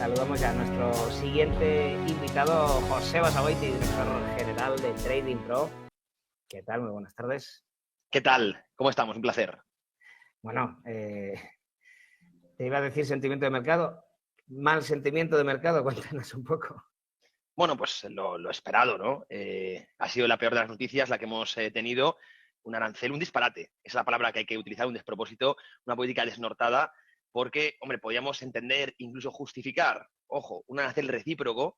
saludamos ya a nuestro siguiente invitado, José Basagoiti, director general de Trading Pro. ¿Qué tal? Muy buenas tardes. ¿Qué tal? ¿Cómo estamos? Un placer. Bueno, te iba a decir sentimiento de mercado. Mal sentimiento de mercado, cuéntanos un poco. Bueno, pues lo esperado, ¿no? Ha sido la peor de las noticias, la que hemos tenido. Un arancel, un disparate. Esa es la palabra que hay que utilizar, un despropósito, una política desnortada, porque, hombre, podíamos entender, incluso justificar, ojo, un arancel recíproco,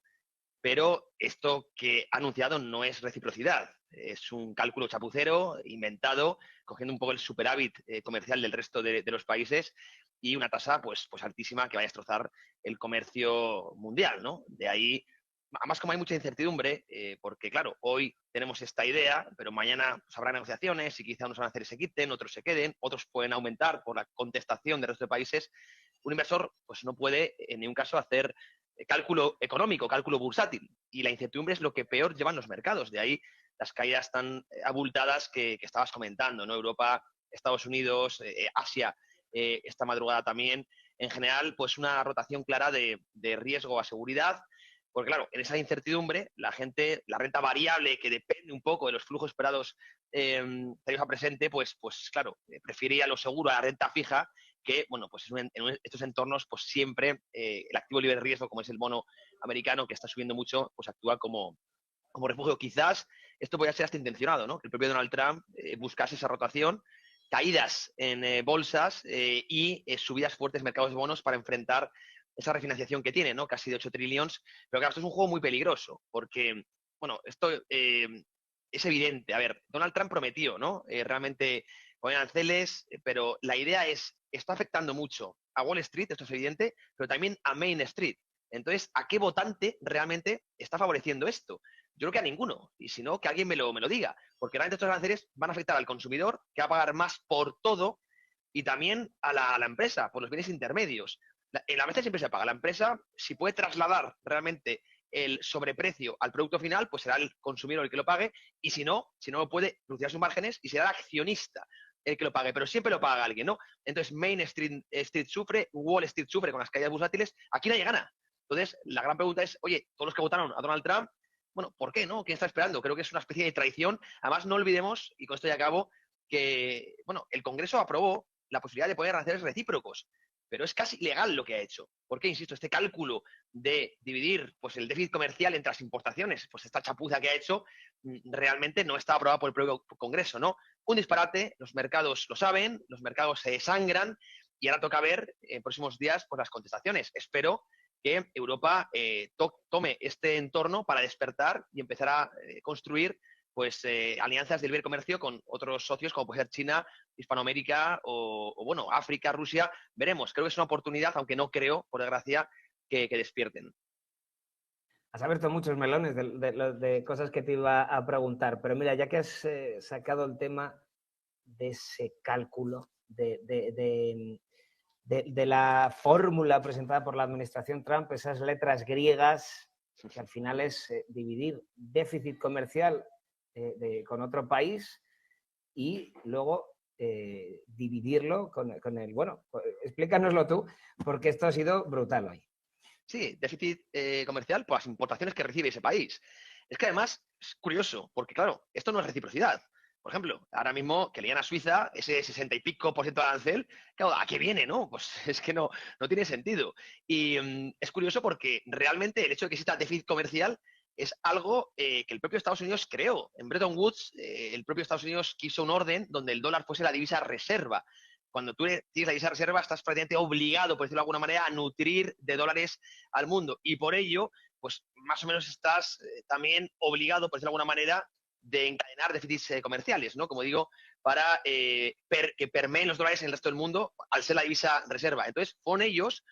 pero esto que ha anunciado no es reciprocidad. Es un cálculo chapucero, inventado, cogiendo un poco el superávit comercial del resto de los países y una tasa pues altísima que va a destrozar el comercio mundial, ¿no? De ahí, además como hay mucha incertidumbre, porque claro, hoy tenemos esta idea, pero mañana pues, habrá negociaciones y quizá unos aranceles se quiten, otros se queden, otros pueden aumentar por la contestación del resto de países. Un inversor pues no puede en ningún caso hacer cálculo económico, cálculo bursátil. Y la incertidumbre es lo que peor llevan los mercados. De ahí las caídas tan abultadas que estabas comentando, ¿no? Europa, Estados Unidos, Asia, esta madrugada también. En general, pues una rotación clara de riesgo a seguridad. Porque claro, en esa incertidumbre, la gente, la renta variable, que depende un poco de los flujos esperados tarifa presente, pues claro, prefiere ir a lo seguro, a la renta fija, que, bueno, pues en estos entornos, pues siempre el activo libre de riesgo, como es el bono americano, que está subiendo mucho, pues actúa como refugio. Quizás esto podría ser hasta intencionado, ¿no? Que el propio Donald Trump buscase esa rotación, caídas en bolsas y subidas fuertes en mercados de bonos para enfrentar esa refinanciación que tiene, ¿no? Casi de 8 trillones. Pero claro, esto es un juego muy peligroso, porque, bueno, esto es evidente. A ver, Donald Trump prometió, ¿no? Realmente poner aranceles, pero la idea es, está afectando mucho a Wall Street, esto es evidente, pero también a Main Street. Entonces, ¿a qué votante realmente está favoreciendo esto? Yo creo que a ninguno, y si no, que alguien me lo diga, porque realmente estos aranceles van a afectar al consumidor, que va a pagar más por todo, y también a la empresa, por los bienes intermedios. En la mesa siempre se paga. La empresa, si puede trasladar realmente el sobreprecio al producto final, pues será el consumidor el que lo pague, y si no puede reducir sus márgenes y será el accionista el que lo pague, pero siempre lo paga alguien, ¿no? Entonces Main Street sufre, Wall Street sufre con las caídas bursátiles, aquí nadie gana. Entonces, la gran pregunta es, oye, todos los que votaron a Donald Trump, bueno, ¿por qué no? ¿Quién está esperando? Creo que es una especie de traición. Además, no olvidemos, y con esto ya acabo, que, bueno, el Congreso aprobó la posibilidad de poner aranceles recíprocos, pero es casi ilegal lo que ha hecho. Porque, insisto, este cálculo de dividir pues, el déficit comercial entre las importaciones, pues esta chapuza que ha hecho, realmente no está aprobada por el propio Congreso, ¿no? Un disparate, los mercados lo saben, los mercados se sangran y ahora toca ver en próximos días pues, las contestaciones. Espero que Europa tome este entorno para despertar y empezar a construir pues alianzas de libre comercio con otros socios como puede ser China, Hispanoamérica o bueno, África, Rusia. Veremos, creo que es una oportunidad, aunque no creo, por desgracia, que despierten. Has abierto muchos melones de cosas que te iba a preguntar, pero mira, ya que has sacado el tema de ese cálculo, de la fórmula presentada por la administración Trump, esas letras griegas, que al final es dividir déficit comercial con otro país y luego dividirlo con el... Bueno, explícanoslo tú, porque esto ha sido brutal hoy. Sí, déficit comercial por las importaciones que recibe ese país. Es que además es curioso, porque claro, esto no es reciprocidad. Por ejemplo, ahora mismo que le a Suiza ese 60 y pico por ciento de arancel, claro, ¿a qué viene, no? Pues es que no tiene sentido. Y es curioso porque realmente el hecho de que exista déficit comercial es algo que el propio Estados Unidos creó. En Bretton Woods, el propio Estados Unidos quiso un orden donde el dólar fuese la divisa reserva. Cuando tú tienes la divisa reserva, estás prácticamente obligado, por decirlo de alguna manera, a nutrir de dólares al mundo. Y por ello, pues más o menos estás también obligado, por decirlo de alguna manera, de encadenar déficits comerciales, ¿no? Como digo, para que permeen los dólares en el resto del mundo al ser la divisa reserva. Entonces, fueron ellos,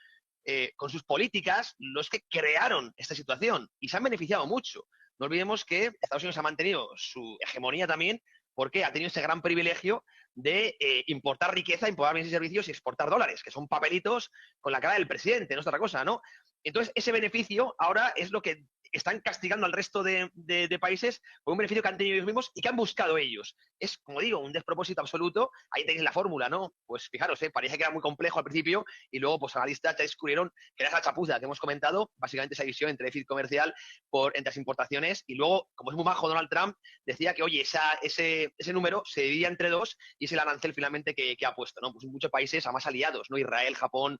con sus políticas, los que crearon esta situación y se han beneficiado mucho. No olvidemos que Estados Unidos ha mantenido su hegemonía también porque ha tenido ese gran privilegio de importar riqueza, importar bienes y servicios y exportar dólares, que son papelitos con la cara del presidente, no es otra cosa, ¿no? Entonces, ese beneficio ahora es lo que están castigando al resto de países por un beneficio que han tenido ellos mismos y que han buscado ellos. Es, como digo, un despropósito absoluto. Ahí tenéis la fórmula, ¿no? Pues fijaros, parece que era muy complejo al principio y luego, pues analistas ya descubrieron que era esa chapuza que hemos comentado, básicamente esa división entre déficit comercial entre las importaciones, y luego, como es muy majo Donald Trump, decía que, oye, ese número se dividía entre dos y es el arancel finalmente que ha puesto, ¿no? Pues muchos países, además aliados, ¿no? Israel, Japón,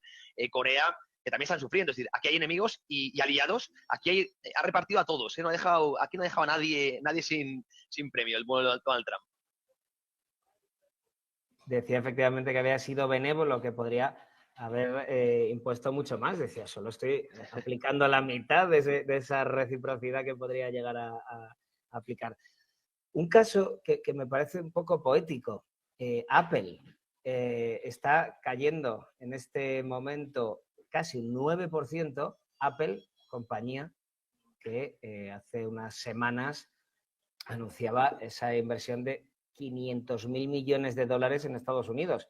Corea, que también están sufriendo. Es decir, aquí hay enemigos y aliados, aquí ha repartido a todos, ¿eh? Aquí no ha dejado a nadie sin premio, el bueno de Donald Trump. Decía efectivamente que había sido benévolo, que podría haber impuesto mucho más. Decía, solo estoy aplicando la mitad de esa reciprocidad que podría llegar a aplicar. Un caso que me parece un poco poético. Apple está cayendo en este momento casi un 9%. Apple, compañía que hace unas semanas anunciaba esa inversión de 500.000 millones de dólares en Estados Unidos.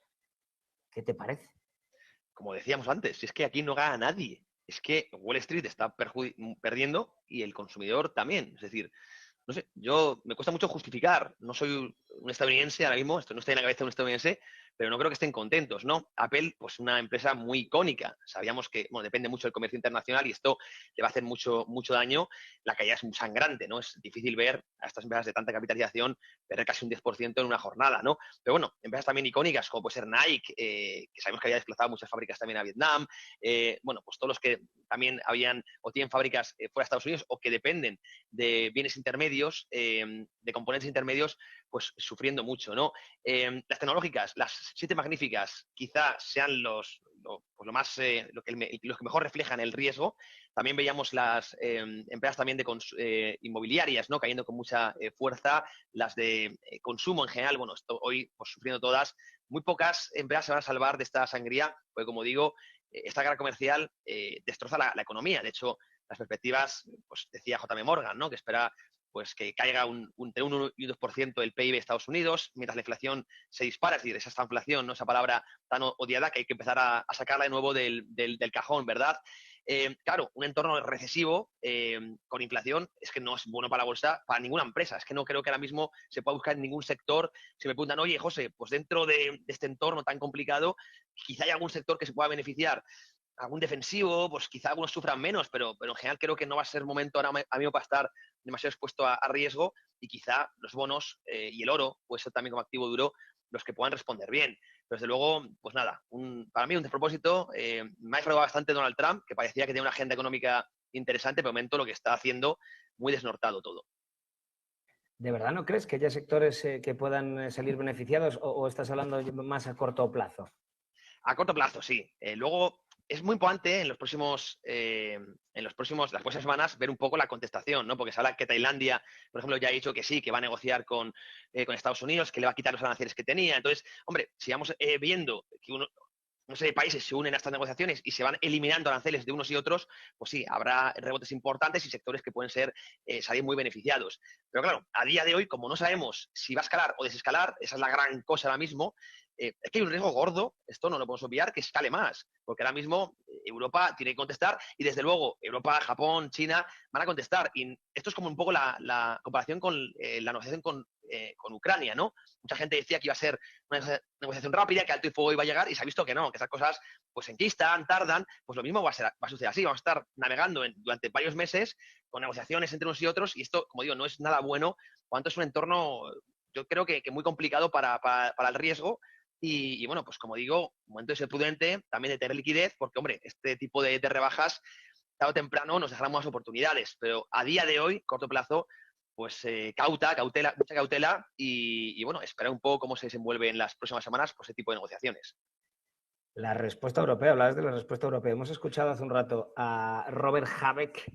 ¿Qué te parece? Como decíamos antes, es que aquí no gana nadie. Es que Wall Street está perdiendo y el consumidor también. Es decir, no sé, me cuesta mucho justificar. No soy un estadounidense ahora mismo, esto no estoy en la cabeza de un estadounidense, pero no creo que estén contentos, ¿no? Apple, pues una empresa muy icónica. Sabíamos que, bueno, depende mucho del comercio internacional y esto le va a hacer mucho daño. La caída es muy sangrante, ¿no? Es difícil ver a estas empresas de tanta capitalización perder casi un 10% en una jornada, ¿no? Pero bueno, empresas también icónicas, como puede ser Nike, que sabemos que había desplazado muchas fábricas también a Vietnam, bueno, pues todos los que también habían o tienen fábricas fuera de Estados Unidos o que dependen de bienes intermedios, de componentes intermedios, pues sufriendo mucho, ¿no? Las tecnológicas, las 7 magníficas, quizá sean los que mejor reflejan el riesgo. También veíamos las empresas también de inmobiliarias, ¿no? Cayendo con mucha fuerza, las de consumo en general, bueno, hoy pues sufriendo todas. Muy pocas empresas se van a salvar de esta sangría, porque como digo, esta guerra comercial destroza la economía. De hecho, las perspectivas, pues decía JP Morgan, ¿no? Que espera pues que caiga entre 1 y 2% el PIB de Estados Unidos, mientras la inflación se dispara. Es decir, esa inflación, ¿no? Esa palabra tan odiada que hay que empezar a sacarla de nuevo del cajón, ¿verdad? Claro, un entorno recesivo con inflación es que no es bueno para la bolsa, para ninguna empresa. Es que no creo que ahora mismo se pueda buscar en ningún sector. Si me preguntan, oye, José, pues dentro de este entorno tan complicado, quizá hay algún sector que se pueda beneficiar. Algún defensivo, pues quizá algunos sufran menos, pero en general creo que no va a ser momento ahora mismo para estar demasiado expuesto a riesgo, y quizá los bonos y el oro puede ser también como activo duro los que puedan responder bien. Pero desde luego, pues nada, para mí un despropósito. Me ha defraudado bastante Donald Trump, que parecía que tenía una agenda económica interesante, pero de momento lo que está haciendo muy desnortado todo. ¿De verdad no crees que haya sectores que puedan salir beneficiados o estás hablando más a corto plazo? A corto plazo, sí. Luego es muy importante en las próximas semanas ver un poco la contestación, ¿no? Porque se habla que Tailandia, por ejemplo, ya ha dicho que sí, que va a negociar con Estados Unidos, que le va a quitar los aranceles que tenía. Entonces, hombre, si vamos viendo que una serie de países se unen a estas negociaciones y se van eliminando aranceles de unos y otros, pues sí, habrá rebotes importantes y sectores que pueden salir muy beneficiados. Pero claro, a día de hoy, como no sabemos si va a escalar o desescalar, esa es la gran cosa ahora mismo. Es que hay un riesgo gordo, esto no lo podemos obviar, que escale más, porque ahora mismo Europa tiene que contestar y desde luego Europa, Japón, China van a contestar. Y esto es como un poco la comparación con la negociación con Ucrania, ¿no? Mucha gente decía que iba a ser una negociación rápida, que alto y fuego iba a llegar, y se ha visto que no, que esas cosas pues enquistan, tardan. Pues lo mismo va a suceder así. Vamos a estar navegando durante varios meses con negociaciones entre unos y otros, y esto, como digo, no es nada bueno, cuanto es un entorno, yo creo que muy complicado para el riesgo. Y bueno, pues como digo, momento de ser prudente, también de tener liquidez, porque, hombre, este tipo de rebajas, tarde o temprano, nos dejarán más oportunidades. Pero a día de hoy, corto plazo, pues cautela, mucha cautela y bueno, esperar un poco cómo se desenvuelve en las próximas semanas por ese tipo de negociaciones. La respuesta europea, hablabas de la respuesta europea. Hemos escuchado hace un rato a Robert Habeck,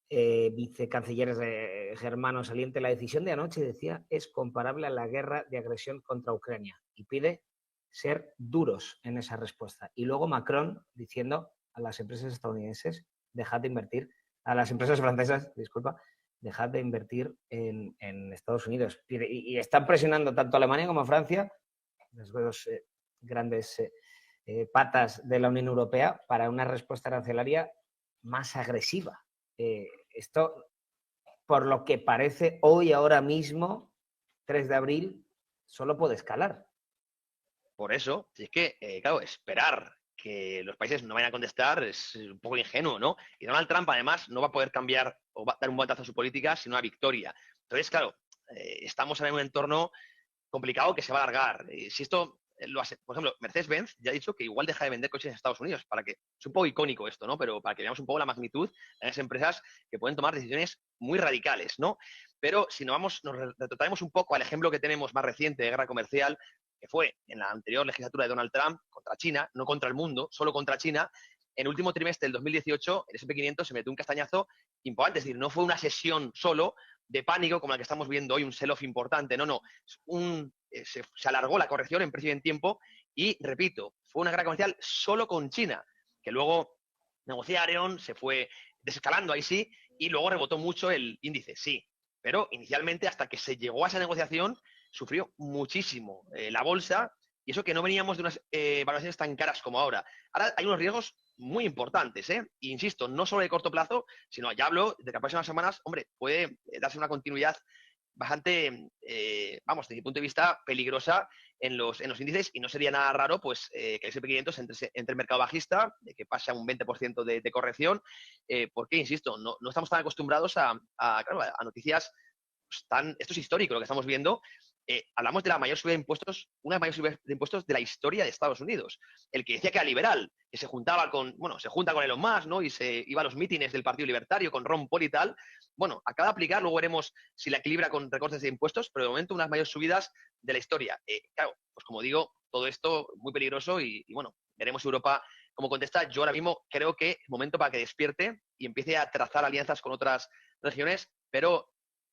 vicecanciller germano saliente. La decisión de anoche, decía, es comparable a la guerra de agresión contra Ucrania y pide ser duros en esa respuesta. Y luego Macron diciendo a las empresas estadounidenses, dejad de invertir, a las empresas francesas, disculpa, dejad de invertir en Estados Unidos. Y están presionando tanto a Alemania como a Francia, las dos grandes patas de la Unión Europea, para una respuesta arancelaria más agresiva. esto, por lo que parece hoy, ahora mismo, 3 de abril, solo puede escalar. Por eso, si es que, claro, esperar que los países no vayan a contestar es un poco ingenuo, ¿no? Y Donald Trump, además, no va a poder cambiar o va a dar un botazo a su política sin una victoria. Entonces, claro, estamos en un entorno complicado que se va a alargar. Si esto lo hace, por ejemplo, Mercedes-Benz ya ha dicho que igual deja de vender coches en Estados Unidos, para que, es un poco icónico esto, ¿no? Pero para que veamos un poco la magnitud de las empresas que pueden tomar decisiones muy radicales, ¿no? Pero si nos retrotraemos un poco al ejemplo que tenemos más reciente de guerra comercial, que fue en la anterior legislatura de Donald Trump contra China, no contra el mundo, solo contra China, en el último trimestre del 2018 el S&P 500 se metió un castañazo importante, es decir, no fue una sesión solo de pánico como la que estamos viendo hoy, un sell-off importante, no, se alargó la corrección en precio y en tiempo y, repito, fue una guerra comercial solo con China, que luego negociaron, se fue desescalando ahí sí, y luego rebotó mucho el índice, sí, pero inicialmente hasta que se llegó a esa negociación sufrió muchísimo la bolsa, y eso que no veníamos de unas valoraciones tan caras como ahora. Ahora hay unos riesgos muy importantes, ¿eh? E insisto, no solo de corto plazo, sino ya hablo de que las próximas semanas, hombre, puede darse una continuidad bastante, vamos, desde mi punto de vista, peligrosa en los índices, y no sería nada raro pues que el S&P 500 entre el mercado bajista, que pase a un 20% de corrección, porque, insisto, no estamos tan acostumbrados claro, a noticias pues, esto es histórico lo que estamos viendo. Hablamos de la mayor subida de impuestos, una de las mayores subidas de impuestos de la historia de Estados Unidos. El que decía que era liberal, que se juntaba se junta con Elon Musk, ¿no? Y se iba a los mítines del Partido Libertario con Ron Paul y tal. Bueno, acaba de aplicar, luego veremos si la equilibra con recortes de impuestos, pero de momento unas mayores subidas de la historia. Claro, pues como digo, todo esto muy peligroso y bueno, veremos Europa cómo contesta. Yo ahora mismo creo que es momento para que despierte y empiece a trazar alianzas con otras regiones, pero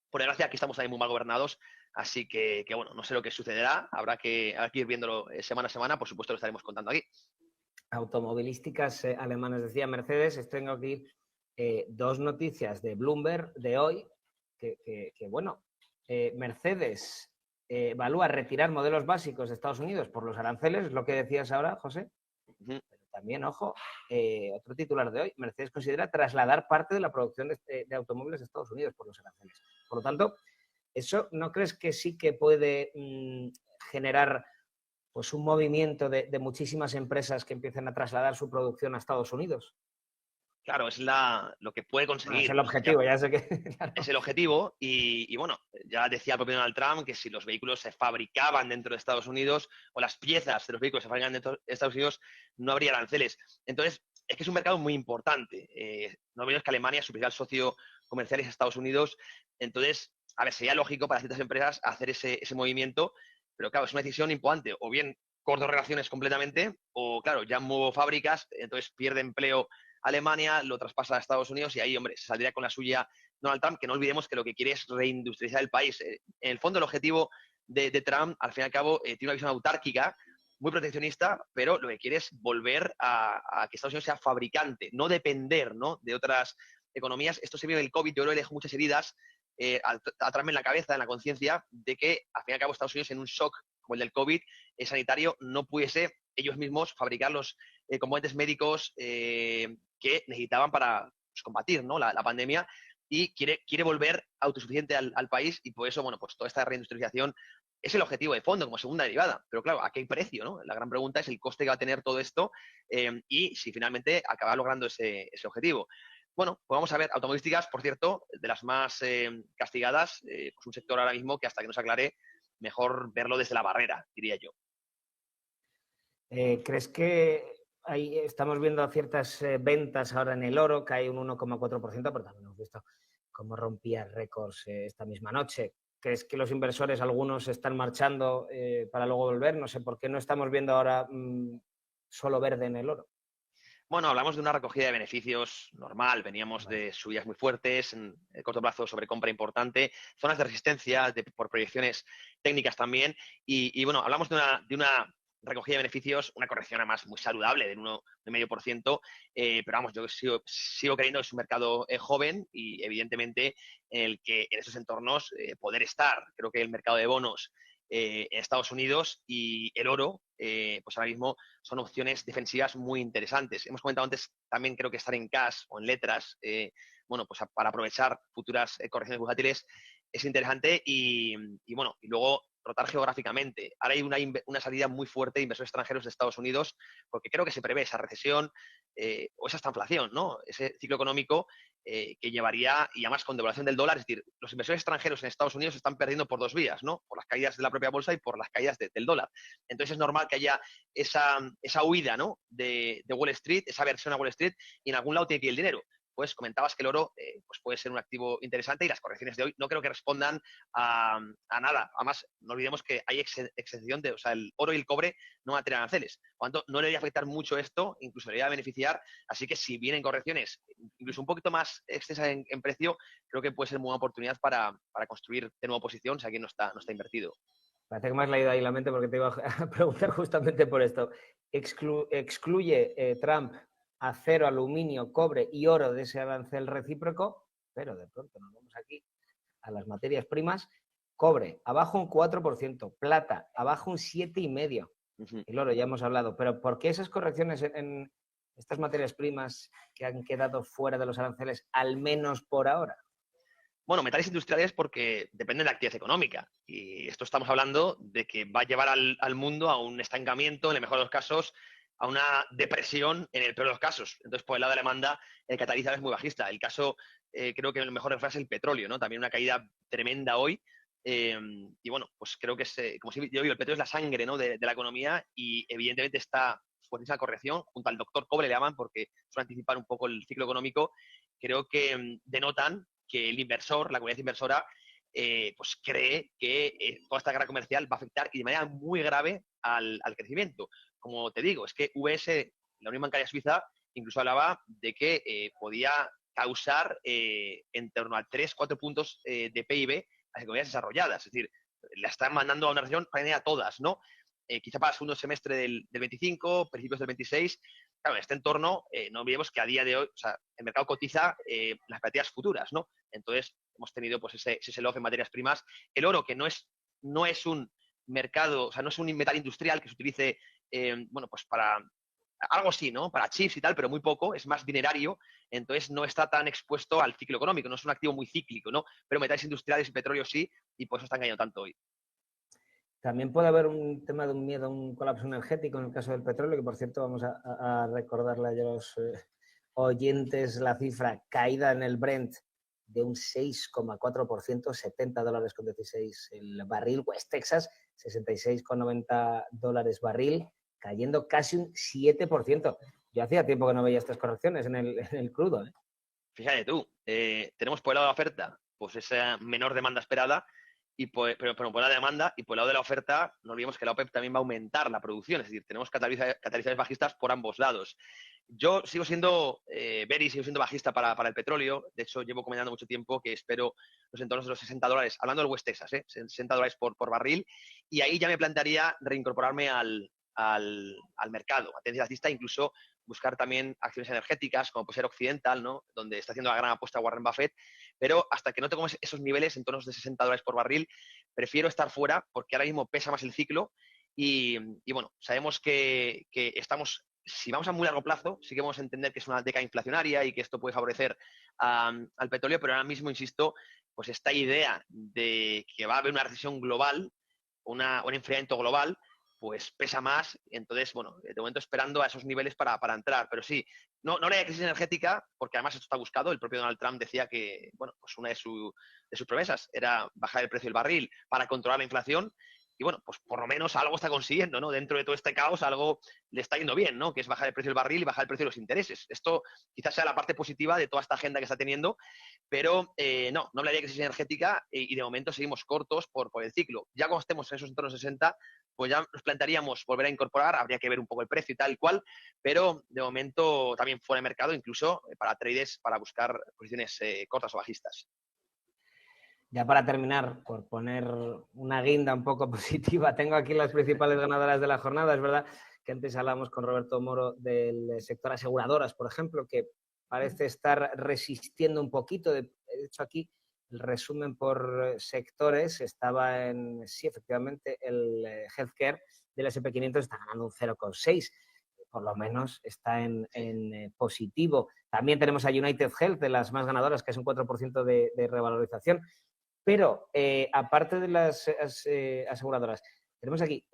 por desgracia aquí estamos también muy mal gobernados, así que bueno, no sé lo que sucederá, habrá que ir viéndolo semana a semana, por supuesto lo estaremos contando aquí. Automovilísticas alemanas, decía Mercedes. Tengo aquí 2 noticias de Bloomberg de hoy, que bueno, Mercedes evalúa retirar modelos básicos de Estados Unidos por los aranceles, es lo que decías ahora, José. Pero también, ojo, otro titular de hoy, Mercedes considera trasladar parte de la producción de automóviles de Estados Unidos por los aranceles. Por lo tanto, ¿eso no crees que sí que puede generar pues un movimiento de muchísimas empresas que empiecen a trasladar su producción a Estados Unidos? Claro, es lo que puede conseguir. Es el objetivo, ya sé que... Claro. Es el objetivo y bueno, ya decía el propio Donald Trump que si los vehículos se fabricaban dentro de Estados Unidos o las piezas de los vehículos se fabrican dentro de Estados Unidos, no habría aranceles. Entonces, es que es un mercado muy importante. No olvidemos que Alemania, su principal socio comercial es Estados Unidos. Entonces, a ver, sería lógico para ciertas empresas hacer ese movimiento, pero claro, es una decisión importante. O bien corto relaciones completamente, o claro, ya muevo fábricas, entonces pierde empleo Alemania, lo traspasa a Estados Unidos y ahí, hombre, se saldría con la suya Donald Trump, que no olvidemos que lo que quiere es reindustrializar el país. En el fondo, el objetivo de Trump, al fin y al cabo, tiene una visión autárquica, muy proteccionista, pero lo que quiere es volver a que Estados Unidos sea fabricante, no depender, ¿no?, de otras economías. Esto se vio en el COVID, yo creo que dejó muchas heridas a Trump en la cabeza, en la conciencia, de que, al fin y al cabo, Estados Unidos, en un shock como el del COVID sanitario, no pudiese ellos mismos fabricar los componentes médicos que necesitaban para pues, combatir, ¿no?, la pandemia, y quiere volver autosuficiente al país, y por eso, bueno, pues toda esta reindustrialización es el objetivo de fondo, como segunda derivada. Pero claro, ¿a qué precio, no? La gran pregunta es el coste que va a tener todo esto y si finalmente acaba logrando ese objetivo. Bueno, pues vamos a ver, automovilísticas, por cierto, de las más castigadas, pues un sector ahora mismo que hasta que no se aclare, mejor verlo desde la barrera, diría yo. ¿Crees que estamos viendo ciertas ventas ahora en el oro, que hay un 1,4%, pero también hemos visto cómo rompía récords esta misma noche? ¿Crees que los inversores, algunos, están marchando para luego volver? No sé, ¿por qué no estamos viendo ahora solo verde en el oro? Bueno, hablamos de una recogida de beneficios normal, veníamos de subidas muy fuertes, en el corto plazo sobre compra importante, zonas de resistencia por proyecciones técnicas también, y bueno, hablamos de una recogida de beneficios, una corrección además muy saludable del 1,5%, pero vamos, yo sigo creyendo que es un mercado joven y evidentemente en el que en esos entornos poder estar. Creo que el mercado de bonos en Estados Unidos, y el oro, pues ahora mismo son opciones defensivas muy interesantes. Hemos comentado antes también, creo que estar en cash o en letras, bueno, pues para aprovechar futuras correcciones bursátiles es interesante y bueno, y luego rotar geográficamente. Ahora hay una salida muy fuerte de inversores extranjeros de Estados Unidos porque creo que se prevé esa recesión o esa estanflación, ¿no? Ese ciclo económico que llevaría, y además con devaluación del dólar, es decir, los inversores extranjeros en Estados Unidos están perdiendo por dos vías, ¿no? Por las caídas de la propia bolsa y por las caídas del dólar. Entonces es normal que haya esa huida, ¿no? de Wall Street, esa versión a Wall Street, y en algún lado tiene que ir el dinero. Pues comentabas que el oro pues puede ser un activo interesante y las correcciones de hoy no creo que respondan a nada. Además, no olvidemos que hay exención de, o sea, el oro y el cobre no van a tener aranceles. Por lo tanto, no le debería afectar mucho esto, incluso le debería beneficiar. Así que si vienen correcciones incluso un poquito más extensas en precio, creo que puede ser una buena oportunidad para construir de nuevo posición si alguien no está invertido. Parece que me has leído ahí la mente porque te iba a preguntar justamente por esto. Excluye Trump acero, aluminio, cobre y oro de ese arancel recíproco, pero de pronto nos vamos aquí a las materias primas. Cobre, abajo un 4%, plata, abajo un 7,5%. El oro ya hemos hablado, pero ¿por qué esas correcciones en estas materias primas que han quedado fuera de los aranceles, al menos por ahora? Bueno, metales industriales porque dependen de la actividad económica. Y esto estamos hablando de que va a llevar al mundo a un estancamiento, en el mejor de los casos, a una depresión en el peor de los casos. Entonces, por el lado de la demanda, el catalizador es muy bajista. El caso, creo que el mejor ejemplo es el petróleo, ¿no? También una caída tremenda hoy. Y bueno, pues creo que como yo digo, el petróleo es la sangre, ¿no? de la economía, y evidentemente está fuertísima corrección, junto al doctor Cobre le llaman, porque suele anticipar un poco el ciclo económico. Creo que denotan que el inversor, la comunidad inversora, pues cree que toda esta guerra comercial va a afectar y de manera muy grave al crecimiento. Como te digo, es que UBS, la Unión Bancaria Suiza, incluso hablaba de que podía causar en torno a 3-4 puntos de PIB a las economías desarrolladas. Es decir, la están mandando a una región para a todas, ¿no? Quizá para el segundo semestre del 25, principios del 26. Claro, en este entorno, no olvidemos que a día de hoy, o sea, el mercado cotiza las expectativas futuras, ¿no? Entonces, hemos tenido pues ese sell-off en materias primas. El oro, que no es un mercado, o sea, no es un metal industrial que se utilice, bueno, pues para algo así, ¿no? Para chips y tal, pero muy poco, es más dinerario, entonces no está tan expuesto al ciclo económico, no es un activo muy cíclico, ¿no? Pero metales industriales y petróleo sí, y por eso está engañando tanto hoy. También puede haber un tema de un miedo a un colapso energético en el caso del petróleo, que por cierto vamos a recordarle a los oyentes la cifra caída en el Brent de un 6,4%, $70.16 el barril. West Texas, $66,90 barril, cayendo casi un 7%. Yo hacía tiempo que no veía estas correcciones en el crudo. Fíjate tú, tenemos por el lado de la oferta pues esa menor demanda esperada, pero por la demanda, y por el lado de la oferta, no olvidemos que la OPEP también va a aumentar la producción, es decir, tenemos catalizadores bajistas por ambos lados. Yo sigo siendo sigo siendo bajista para el petróleo. De hecho, llevo comentando mucho tiempo que espero los entornos de los $60, hablando del West Texas, $60 por barril, y ahí ya me plantearía reincorporarme al mercado, a tendencia alcista, incluso buscar también acciones energéticas, como puede ser Occidental, ¿no? Donde está haciendo la gran apuesta Warren Buffett, pero hasta que no tengamos esos niveles en torno de $60 por barril, prefiero estar fuera, porque ahora mismo pesa más el ciclo y bueno, sabemos que estamos, si vamos a muy largo plazo, sí que vamos a entender que es una década inflacionaria y que esto puede favorecer al petróleo, pero ahora mismo, insisto, pues esta idea de que va a haber una recesión global, un enfriamiento global, pues pesa más. Entonces, bueno, de momento esperando a esos niveles para entrar. Pero sí, no hay crisis energética, porque además esto está buscado. El propio Donald Trump decía que, bueno, pues una de sus promesas era bajar el precio del barril para controlar la inflación. Y bueno, pues por lo menos algo está consiguiendo, ¿no? Dentro de todo este caos algo le está yendo bien, ¿no? Que es bajar el precio del barril y bajar el precio de los intereses. Esto quizás sea la parte positiva de toda esta agenda que está teniendo, pero no hablaría de crisis energética y de momento seguimos cortos por el ciclo. Ya cuando estemos en esos entornos 60, pues ya nos plantearíamos volver a incorporar, habría que ver un poco el precio y tal y cual, pero de momento también fuera de mercado, incluso para traders, para buscar posiciones cortas o bajistas. Ya para terminar, por poner una guinda un poco positiva, tengo aquí las principales ganadoras de la jornada. Es verdad que antes hablamos con Roberto Moro del sector aseguradoras, por ejemplo, que parece estar resistiendo un poquito. De hecho, aquí resumen por sectores estaba en, sí, efectivamente, el healthcare del S&P 500 está ganando un 0,6, por lo menos está en positivo. También tenemos a United Health, de las más ganadoras, que es un 4% de revalorización. Pero, aparte de las aseguradoras, tenemos aquí,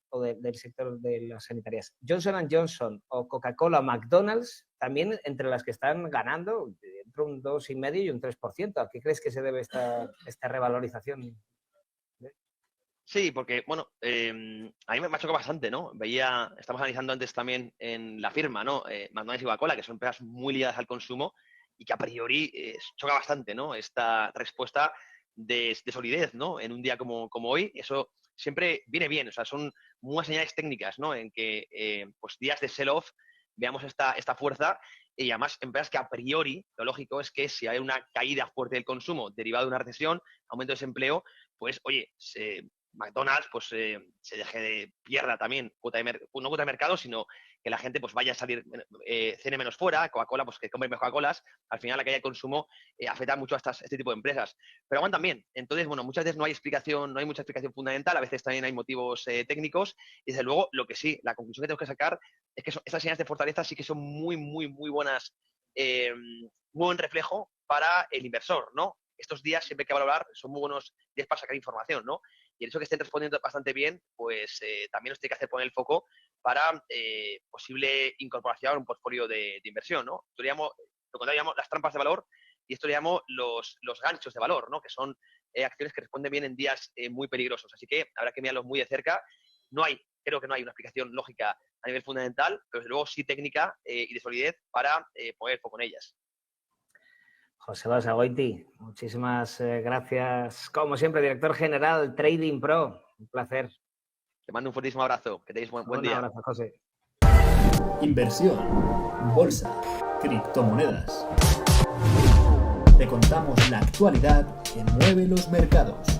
o del sector de las sanitarias, Johnson & Johnson o Coca-Cola o McDonald's, también entre las que están ganando entre un 2,5% y un 3%. ¿A qué crees que se debe esta revalorización? Sí, porque, bueno, a mí me ha chocado bastante, ¿no? Estamos analizando antes también en la firma, ¿no? McDonald's y Coca-Cola, que son empresas muy ligadas al consumo y que a priori choca bastante, ¿no? Esta respuesta de solidez, ¿no? En un día como hoy, eso siempre viene bien, o sea, son muy señales técnicas, ¿no? En que, pues, días de sell-off veamos esta fuerza y además empresas que a priori, lo lógico es que si hay una caída fuerte del consumo derivada de una recesión, aumento de desempleo, pues, oye, McDonald's pues pierda también no cuota de mercado, sino que la gente pues vaya a salir, cene menos fuera, Coca-Cola pues que compre más Coca-Colas, al final la caída de consumo afecta mucho a este tipo de empresas. Pero aguantan bien, entonces bueno, muchas veces no hay mucha explicación fundamental, a veces también hay motivos técnicos, y desde luego lo que sí, la conclusión que tengo que sacar es que esas señales de fortaleza sí que son muy, muy, muy buenas, muy buen reflejo para el inversor, ¿no? Estos días siempre hay que valorar, son muy buenos días para sacar información, ¿no? Y el hecho de que estén respondiendo bastante bien, pues también nos tiene que hacer poner el foco para posible incorporación a un portfolio de inversión, ¿no? Lo contrario llamo las trampas de valor y esto le llamo los ganchos de valor, ¿no? Que son acciones que responden bien en días muy peligrosos. Así que habrá que mirarlos muy de cerca. Creo que no hay una explicación lógica a nivel fundamental, pero desde luego sí técnica y de solidez para poner el foco en ellas. José Basagoiti, muchísimas gracias. Como siempre, director general Trading Pro. Un placer. Te mando un fuertísimo abrazo. Que tengáis buen día. Un abrazo, José. Inversión, bolsa, criptomonedas. Te contamos la actualidad que mueve los mercados.